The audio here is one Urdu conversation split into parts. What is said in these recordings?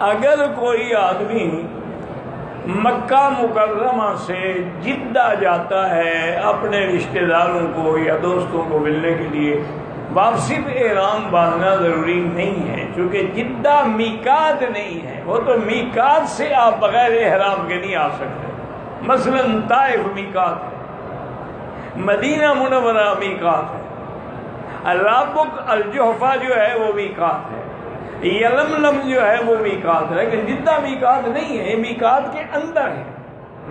اگر کوئی آدمی مکہ مکرمہ سے جدہ جاتا ہے اپنے رشتہ داروں کو یا دوستوں کو ملنے کے لیے، واپسی پہ احرام باندھنا ضروری نہیں ہے، چونکہ جدہ میقات نہیں ہے، وہ تو میقات سے آپ بغیر احرام کے نہیں آ سکتے۔ مثلا طائف میقات ہے، مدینہ منورہ میقات ہے، رابق الجحفہ جو ہے وہ میقات ہے، یلملم جو ہے وہ میقات ہے، لیکن جدہ میقات نہیں ہے، یہ میقات کے اندر ہے۔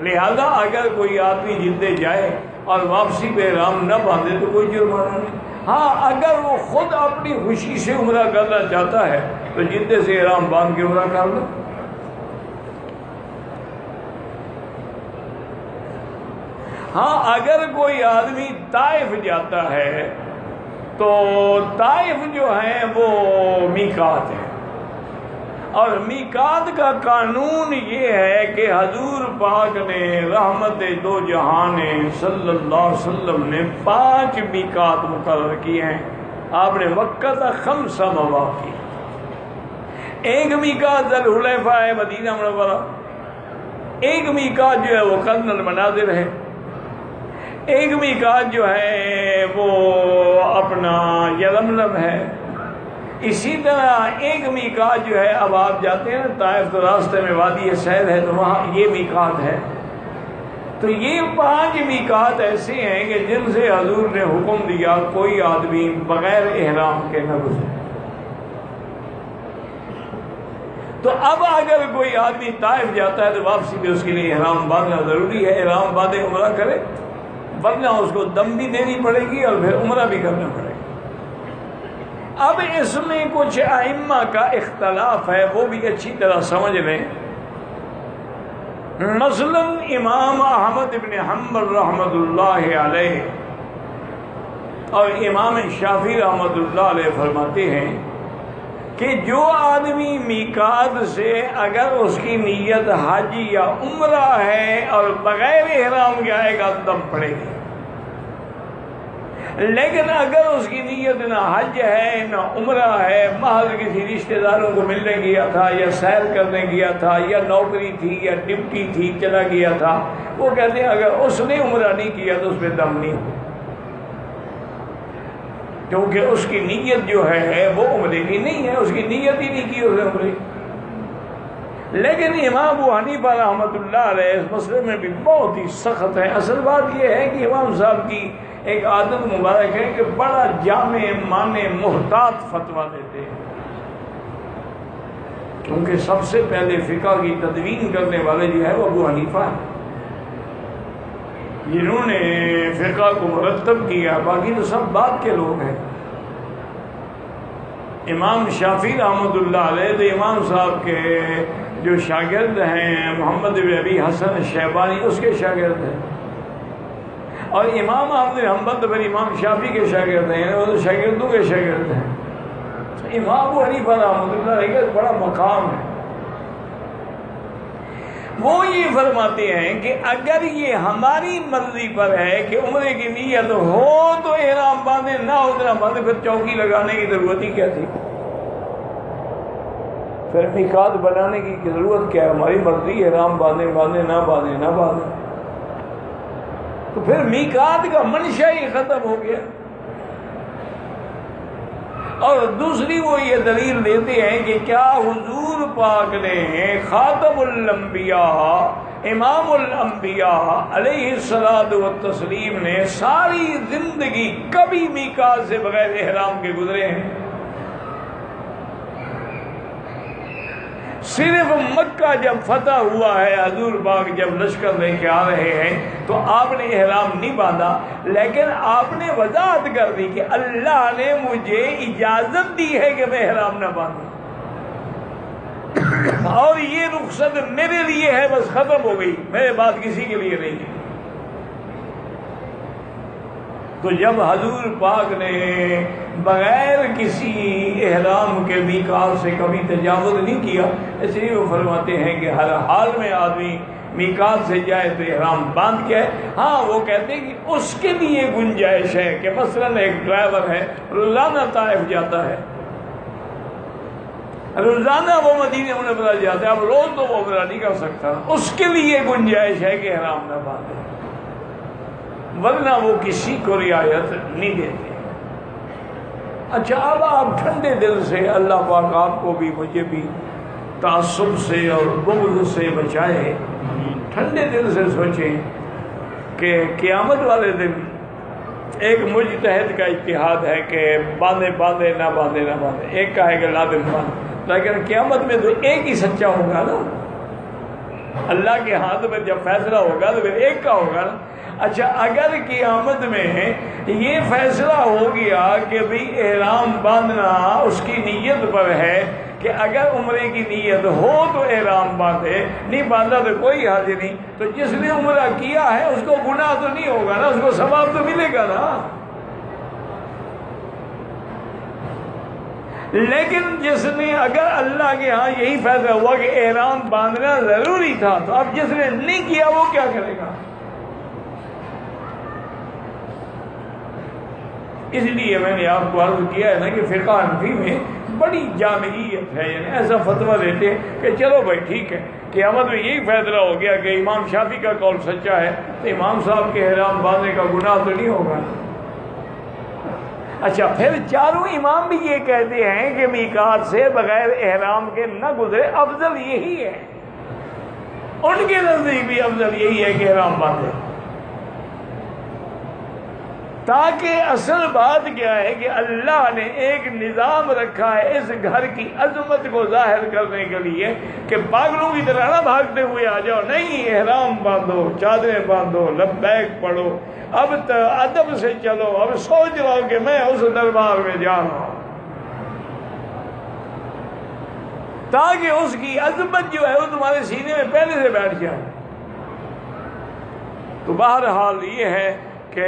لہذا اگر کوئی آدمی جدے جائے اور واپسی پہ احرام نہ باندھے تو کوئی جرمانہ نہیں۔ ہاں اگر وہ خود اپنی خوشی سے عمرہ کرنا چاہتا ہے تو جدے سے احرام باندھ کے عمرہ کر لو۔ ہاں اگر کوئی آدمی طائف جاتا ہے تو طائف جو ہے وہ میقات ہے، اور میقات کا قانون یہ ہے کہ حضور پاک نے رحمت دو جہان صلی اللہ علیہ وسلم نے 5 میقات مقرر کیے ہیں۔ آپ نے وقت 5 مواقع، ایک میقات ذی الحلیفہ ہے مدینہ منورہ، ایک میقات جو ہے وہ قرن المنازل ہے، ایک میقات جو ہے وہ اپنا یلملم ہے، اسی طرح ایک میقات جو ہے اب آپ جاتے ہیں نا طائف تو راستے میں وادی سید ہے تو وہاں یہ میقات ہے۔ تو یہ 5 میقات ایسے ہیں کہ جن سے حضور نے حکم دیا کوئی آدمی بغیر احرام کے نہ گزرے۔ تو اب اگر کوئی آدمی طائف جاتا ہے تو واپسی پہ اس کے لیے احرام باندھنا ضروری ہے، احرام باندھے عمرہ کرے، ورنہ اس کو دم بھی دینی پڑے گی اور پھر عمرہ بھی کرنا پڑے گا۔ اب اس میں کچھ ائمہ کا اختلاف ہے، وہ بھی اچھی طرح سمجھ لیں۔ مثلا امام احمد بن حنبل رحمۃ اللہ علیہ اور امام شافعی رحمۃ اللہ علیہ فرماتے ہیں کہ جو آدمی میقات سے اگر اس کی نیت حج یا عمرہ ہے اور بغیر احرام کے آئے گا تو دم پڑے گی، لیکن اگر اس کی نیت نہ حج ہے نہ عمرہ ہے، محض کسی رشتہ داروں کو ملنے گیا تھا یا سیر کرنے گیا تھا یا نوکری تھی یا ڈیوٹی تھی چلا گیا تھا، وہ کہتے ہیں اگر اس نے عمرہ نہیں کیا تو اس پہ دم نہیں ہو، کیونکہ اس کی نیت جو ہے وہ عمرے کی نہیں ہے، اس کی نیت ہی نہیں کی اس نے عمرے۔ لیکن امام ابو حنیفہ رحمۃ اللہ علیہ اس مسئلے میں بھی بہت ہی سخت ہے۔ اصل بات یہ ہے کہ امام صاحب کی ایک عادت مبارک ہے کہ بڑا جامع معنی محتاط فتویٰ دیتے ہیں، کیونکہ سب سے پہلے فقہ کی تدوین کرنے والے جو ہے وہ ابو حنیفہ ہیں، جنہوں نے فقہ کو مرتب کیا، باقی تو سب بعد کے لوگ ہیں۔ امام شافعی رحمۃ اللہ علیہ تو امام صاحب کے جو شاگرد ہیں محمد بن ابی حسن شیبانی اس کے شاگرد ہیں، اور امام احمد بن حنبل تو پھر امام شافعی کے شاگرد ہیں، وہ تو شاگردوں کے شاگرد ہیں۔ امام ابو حنیفہ رحمۃ اللہ علیہ کا بڑا مقام ہے، وہ یہ فرماتے ہیں کہ اگر یہ ہماری مرضی پر ہے کہ عمرے کی نیت ہو تو احرام باندھے، نہ ہو تو نہ باندھے، پھر چوکی لگانے کی ضرورت ہی کیا تھی؟ پھر میقات بنانے کی ضرورت کیا ہے؟ ہماری مرضی، احرام باندھے نہ باندھے نہ باندھے، تو پھر میقات کا منشا ہی ختم ہو گیا۔ اور دوسری وہ یہ دلیل دیتے ہیں کہ کیا حضور پاک نے خاتم الانبیاء امام الانبیاء علیہ الصلوۃ والتسلیم نے ساری زندگی کبھی میقات سے بغیر احرام کے گزرے ہیں؟ صرف مکہ جب فتح ہوا ہے، حضور پاک جب لشکر لے کے آ رہے ہیں تو آپ نے احرام نہیں باندھا، لیکن آپ نے وضاحت کر دی کہ اللہ نے مجھے اجازت دی ہے کہ میں احرام نہ باندھوں، اور یہ رخصت میرے لیے ہے، بس ختم ہو گئی، میرے بات کسی کے لیے نہیں ہے۔ تو جب حضور پاک نے بغیر کسی احرام کے میقات سے کبھی تجاوز نہیں کیا، اس لیے وہ فرماتے ہیں کہ ہر حال میں آدمی میقات سے جائے تو احرام باندھ کے. ہاں وہ کہتے ہیں کہ اس کے لیے گنجائش ہے کہ مثلاً ایک ڈرائیور ہے روزانہ طائف جاتا ہے, روزانہ وہ مدینہ منورہ جاتا ہے, اب روز تو وہ عمرہ نہیں کر سکتا, اس کے لیے گنجائش ہے کہ احرام نہ باندھے, ورنہ وہ کسی کو رعایت نہیں دیتے. اچھا اب آپ ٹھنڈے دل سے, اللہ پاک آپ کو بھی مجھے بھی تعصب سے اور بغض سے بچائے, ٹھنڈے دل سے سوچیں کہ قیامت والے دن ایک مجتہد کا اجتہاد ہے کہ باندھے باندھے نہ باندھے نہ باندھے, ایک کا ہے کہ لازم باندھے, لیکن قیامت میں تو ایک ہی سچا ہوگا نا, اللہ کے ہاتھ میں جب فیصلہ ہوگا تو پھر ایک کا ہوگا نا. اچھا اگر قیامت میں یہ فیصلہ ہو گیا کہ بھئی احرام باندھنا اس کی نیت پر ہے کہ اگر عمرے کی نیت ہو تو احرام باندھے, نہیں باندھا تو کوئی حرج نہیں, تو جس نے عمرہ کیا ہے اس کو گناہ تو نہیں ہوگا نا, اس کو ثواب تو ملے گا نا. لیکن جس نے, اگر اللہ کے ہاں یہی فیصلہ ہوا کہ احرام باندھنا ضروری تھا, تو اب جس نے نہیں کیا وہ کیا کرے گا؟ اس لیے میں نے آپ کو عرض کیا ہے نا کہ فرقہ حنفی میں بڑی جامعیت ہے, یعنی ایسا فتویٰ دیتے ہیں کہ چلو بھائی ٹھیک ہے, قیامت میں یہی فیصلہ ہو گیا کہ امام شافعی کا قول سچا ہے تو امام صاحب کے احرام باندھنے کا گناہ تو نہیں ہوگا. اچھا پھر چاروں امام بھی یہ کہتے ہیں کہ میقات سے بغیر احرام کے نہ گزرے, افضل یہی ہے, ان کے نزدیک بھی افضل یہی ہے کہ احرام باندھے. تاکہ اصل بات کیا ہے کہ اللہ نے ایک نظام رکھا ہے اس گھر کی عظمت کو ظاہر کرنے کے لیے کہ پاگلوں کی طرح نہ بھاگتے ہوئے آ جاؤ, نہیں احرام باندھو, چادریں باندھو, لبیک پڑھو, اب ادب سے چلو, اب سوچ رہا ہوں کہ میں اس دربار میں جا رہا ہوں, تاکہ اس کی عظمت جو ہے وہ تمہارے سینے میں پہلے سے بیٹھ جائے. تو بہرحال یہ ہے کہ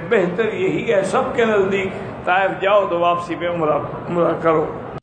بہتر یہی ہے, سب کے نزدیک طائف جاؤ تو واپسی پہ عمرہ کرو.